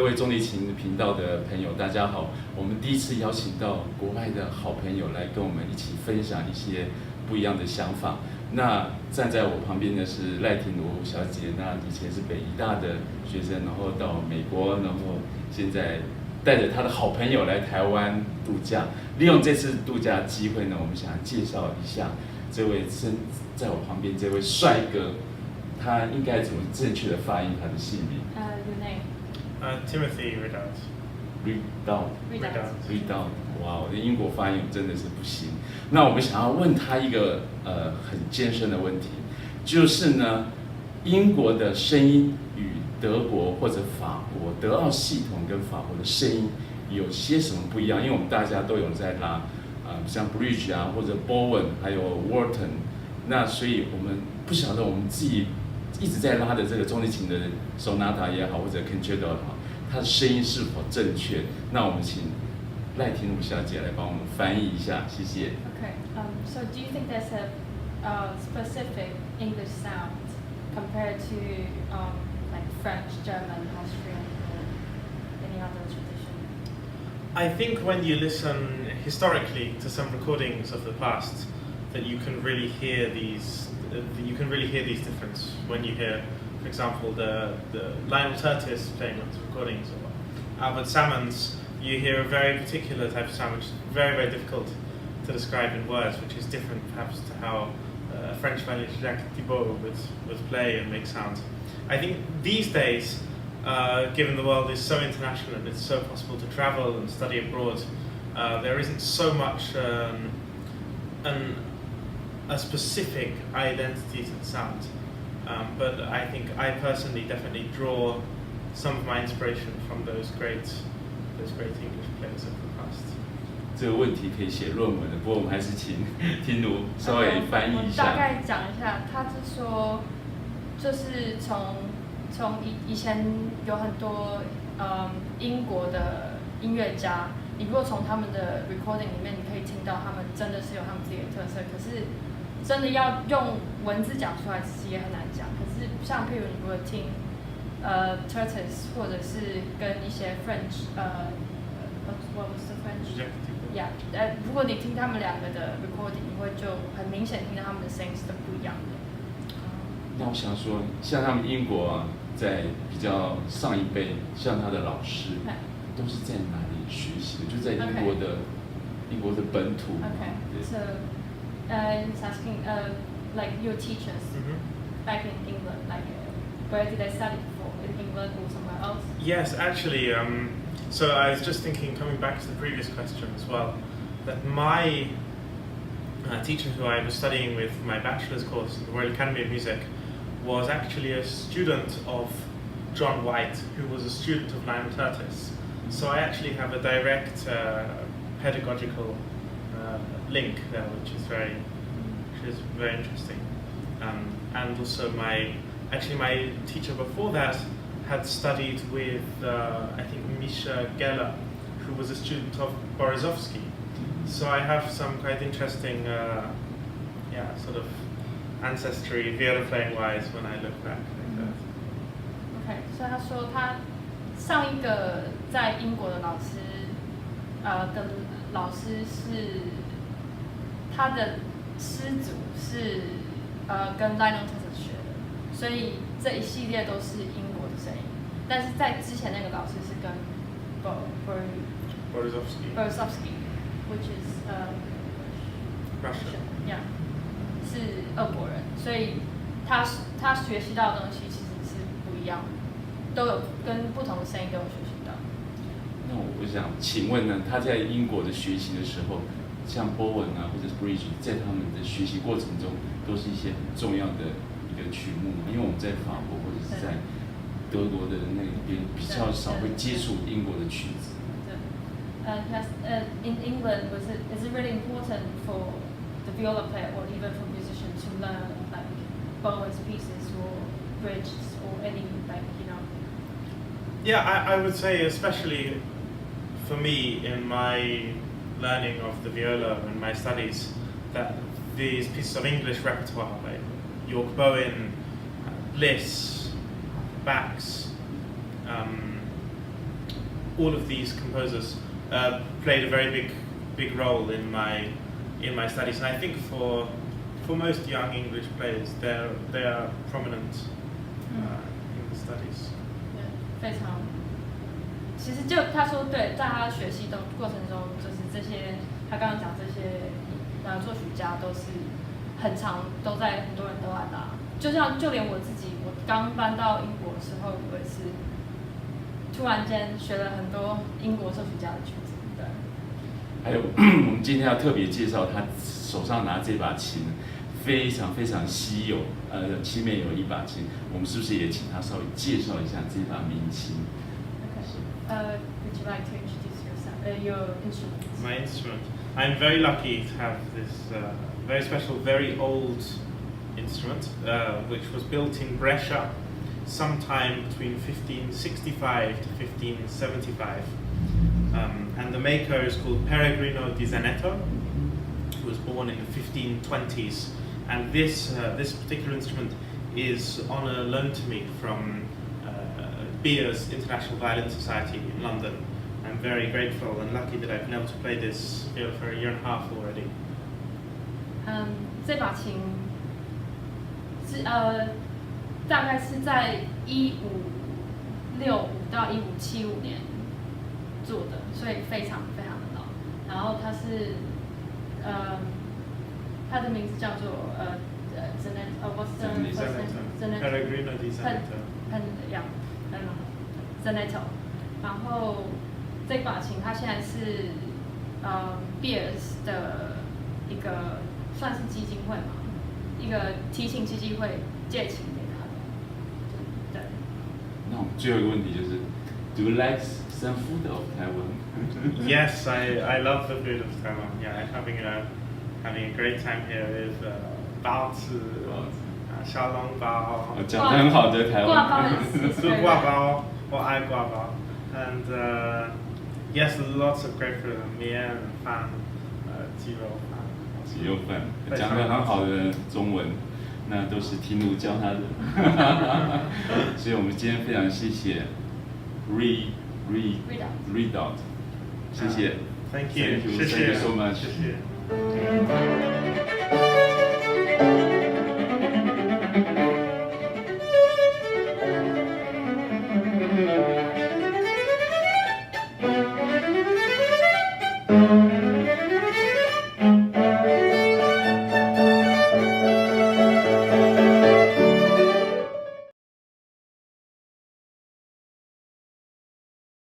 各位中提琴频道的朋友，大家好！我们第一次邀请到国外的好朋友来跟我们一起分享一些不一样的想法。那站在我旁边的是赖婷如小姐，那以前是北医大的学生，然后到美国，然后现在带着她的好朋友来台湾度假。利用这次度假机会呢，我们想介绍一下这位在我旁边这位帅哥，他应该怎么正确的发音他的姓名？Your name? Timothy Ridout. Ridout， 哇，我的英国发音真的是不行。那我们想要问他一个很艰深的问题，就是呢，英国的声音与德国或者法国德奥系统跟法国的声音有些什么不一样？因为我们大家都有在拉像 Bridge 啊或者 Bowen 还有 Wharton， 那所以我们不晓得我们自己一直在拉的这个中提琴的 Sonata 也好或者 Concerto 也好，它的声音是否正确？那我们请赖婷如小姐来帮我们翻译一下，谢谢。Okay. So do you think there's a specific English sound compared to like French, German, Austrian, or any other tradition? I think when you listen historically to some recordings of the past, that you can really hear these. You can really hear these differences when you hear, for example, the Lionel Curtis playing on the recordings, or Albert Salmon's. You hear a very particular type of sound, which is very, very difficult to describe in words, which is different perhaps to how a French violinist Jacques Thibault would play and make sound. I think these days, given the world is so international and it's so possible to travel and study abroad, there isn't so much a specific identity to the sound. But I think I personally definitely draw some of my inspiration from those great English players of the past. 这个问题可以写论文的，不过我们还是请婷如稍微翻译一下。我大概讲一下，他是说，就是从以前有很多英国的音乐家，你如果从他们的 recording 里面，你可以听到他们真的是有他们自己的特色，可是真的要用文字讲出来，其实也很难讲。可是像譬如你如果听Curtis 或者是跟一些 French what was the French? Yeah， 如果你听他们两个的 recording， 你会就很明显听到他们的声音是不一样的。那我想说，像他们英国啊，在比较上一辈，像他的老师，都是在哪里学习的？就在英国的本土。Okay. So, he's asking, like your teachers back in England, like where did they study for? In England or somewhere else? Yes, actually. So I was just thinking, coming back to the previous question as well, that my teacher who I was studying with my bachelor's course at the Royal Academy of Music was actually a student of John White, who was a student of Lionel Curtis. So I actually have a direct pedagogical link there, which is very interesting. And also my teacher before that had studied with I think Misha Geller, who was a student of Berezovsky. So I have some quite interesting sort of ancestry viola playing wise when I look back like that. Okay, 所以他说他上一个在英国的老师的老师是他的师祖是跟 Lionel Curtis 学的，所以这一系列都是英国的声音。但是在之前那个老师是跟 Berezovsky, which is Russian. Yeah, 是俄国人，所以他学习到的东西其实是不一样的，都有跟不同的声音都有学习到。那我想请问呢，他在英国的学习的时候，像波文啊或者是 Bridge， 在他们的学习过程中，都是一些很重要的一个曲目嘛。因为我们在法国或者是在德国的那边比较少会接触英国的曲子。In England, is it really important for the viola player or even for musicians to learn like Bowen's pieces or Bridges or any Yeah, I would say especially for me in my learning of the viola and my studies, that these pieces of English repertoire like York Bowen, Bliss, Bax, all of these composers played a very big role in my studies, and I think for most young English players, they are prominent in the studies. 非常。其实就他说对，在他学习的过程中，就是这些他刚刚讲这些作曲家都是很常都在很多人都在拉，就连我自己，我刚搬到英国的时候，我也是突然间学了很多英国作曲家的曲子。对。还有我们今天要特别介绍他手上拿这把琴，非常非常稀有，前面有一把琴，我们是不是也请他稍微介绍一下这把民琴？ Would you like to introduce yourself, your instrument? My instrument. I'm very lucky to have this very special, very old instrument, which was built in Brescia sometime between 1565 to 1575. And the maker is called Pellegrino di Zanetto, who was born in the 1520s. And this particular instrument is on a loan to me from Beers International Violin Society in London. I'm very grateful and lucky that I've been able to play this here for a year and a half already. 这把琴是大概是在1565到1575年做的，所以非常非常的老。然后它是它的名字叫做Pellegrino di Zanetto. Zanetto。然后这把琴它现在是Beers 的一个算是基金会嘛，一个提琴基金会借琴给他的。对。那我们最后一个问题就是 ，Do you like some food of Taiwan? Yes, I love the food of Taiwan. Yeah, I'm having a great time here with 包子、小笼包。讲得很好的台湾。挂包也是。做挂包，我爱挂包。And yes, lots of great food. 面饭、鸡肉饭。鸡肉饭，讲得很好的中文，那都是听路教他的。所以我们今天非常谢谢 Ridout， 谢谢。Thank you. Thank you so much. 谢谢。